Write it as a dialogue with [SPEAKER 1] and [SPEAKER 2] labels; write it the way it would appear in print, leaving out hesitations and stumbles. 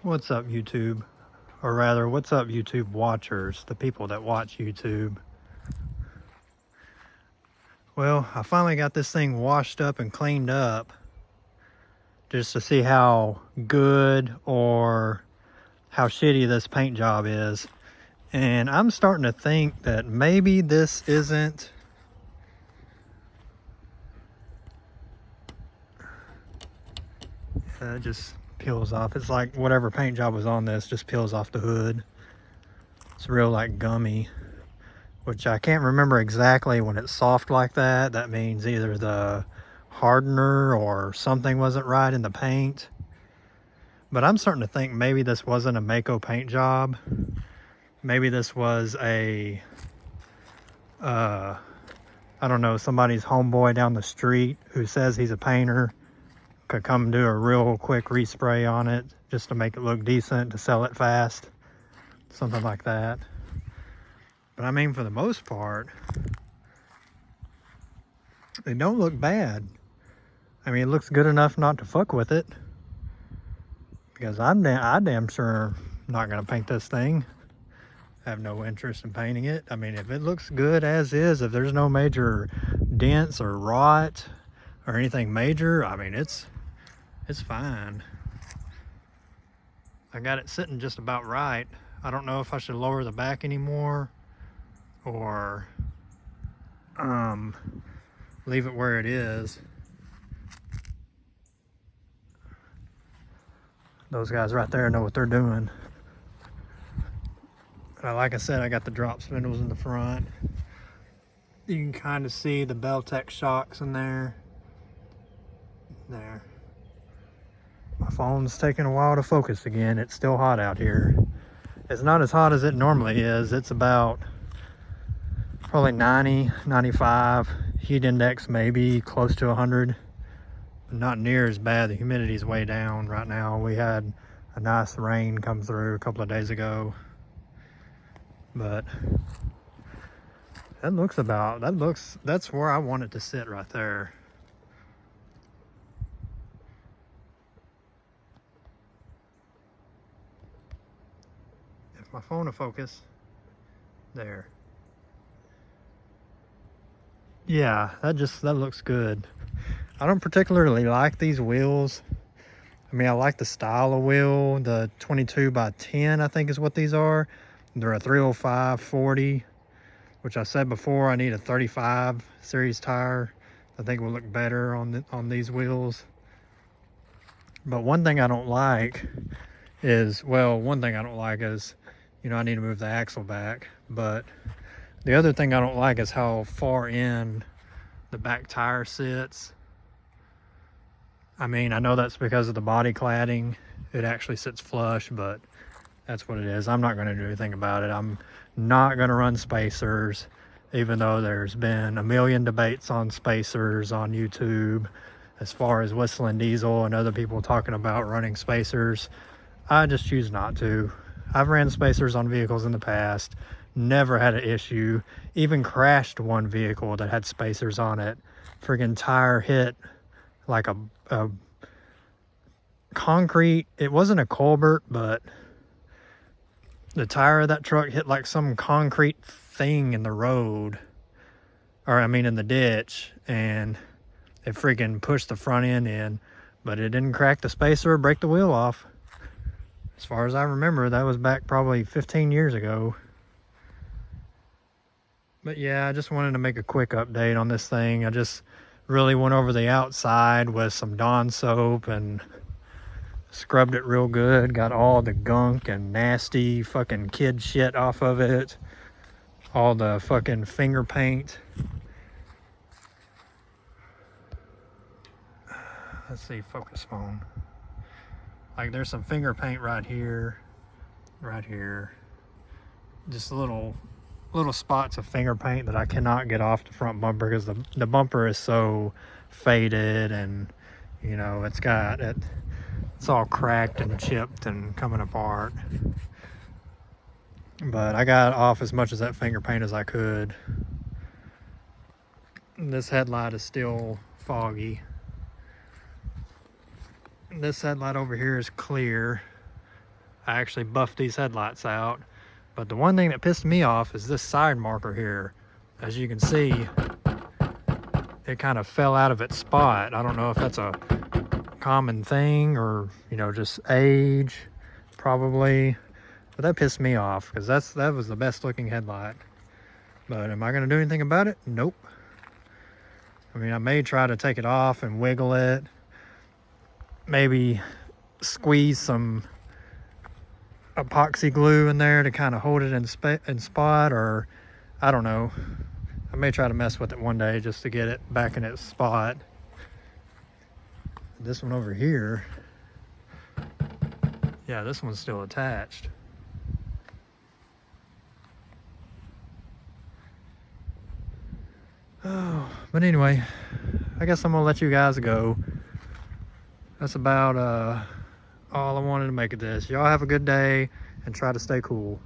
[SPEAKER 1] What's up, YouTube? Or rather, what's up, YouTube watchers, the people that watch YouTube? Well, I finally got this thing washed up and cleaned up just to see how good or how shitty this paint job is. And I'm starting to think that maybe this isn't it just peels off. It's like whatever paint job was on this just peels off the hood. It's real like gummy, which I can't remember exactly. When it's soft like that, that means either the hardener or something wasn't right in the paint. But I'm starting to think maybe this wasn't a Mako paint job. Maybe this was a I don't know, somebody's homeboy down the street who says he's a painter could come do a real quick respray on it just to make it look decent, to sell it fast, something like that. But I mean, for the most part, it don't look bad. I mean, it looks good enough not to fuck with it, because I damn sure not gonna paint this thing. I have no interest in painting it. I mean, if it looks good as is, if there's no major dents or rot or anything major, I mean, it's fine. I got it sitting just about right. I don't know if I should lower the back anymore or leave it where it is. Those guys right there know what they're doing. Like I said, I got the drop spindles in the front. You can kind of see the Beltec shocks in there. There. My phone's taking a while to focus again. It's still hot out here. It's not as hot as it normally is. It's about probably 90, 95. Heat index maybe close to 100. But not near as bad. The humidity's way down right now. We had a nice rain come through a couple of days ago. But that's where I want it to sit right there. If my phone will focus, there. Yeah, that looks good. I don't particularly like these wheels. I mean, I like the style of wheel, the 22 by 10, I think is what these are. They're a 305/40, which I said before, I need a 35 series tire. I think it will look better on these wheels. But one thing I don't like is, you know, I need to move the axle back. But the other thing I don't like is how far in the back tire sits. I mean, I know that's because of the body cladding. It actually sits flush, but that's what it is. I'm not going to do anything about it. I'm not going to run spacers, even though there's been a million debates on spacers on YouTube as far as Whistling Diesel and other people talking about running spacers. I just choose not to. I've ran spacers on vehicles in the past, never had an issue, even crashed one vehicle that had spacers on it. Friggin' tire hit like a concrete, it wasn't a culvert, but the tire of that truck hit like some concrete thing in the road, or I mean in the ditch, and it freaking pushed the front end in, but it didn't crack the spacer or break the wheel off. As far as I remember, that was back probably 15 years ago. But yeah, I just wanted to make a quick update on this thing. I just really went over the outside with some Dawn soap and scrubbed it real good. Got all the gunk and nasty fucking kid shit off of it. All the fucking finger paint. Let's see, focus phone. Like there's some finger paint right here. Just little spots of finger paint that I cannot get off the front bumper because the bumper is so faded, and you know, it's all cracked and chipped and coming apart. But I got off as much of that finger paint as I could. This headlight is still foggy. This headlight over here is clear. I actually buffed these headlights out. But the one thing that pissed me off is this side marker here. As you can see, it kind of fell out of its spot. I don't know if that's a common thing or, you know, just age, probably. But that pissed me off because that was the best looking headlight. But am I gonna do anything about it? Nope. I mean, I may try to take it off and wiggle it. Maybe squeeze some epoxy glue in there to kind of hold it in spot, or I don't know. I may try to mess with it one day just to get it back in its spot. This one over here, yeah, this one's still attached. Oh, but anyway, I guess I'm gonna let you guys go. That's about all I wanted to make of this. Y'all have a good day and try to stay cool.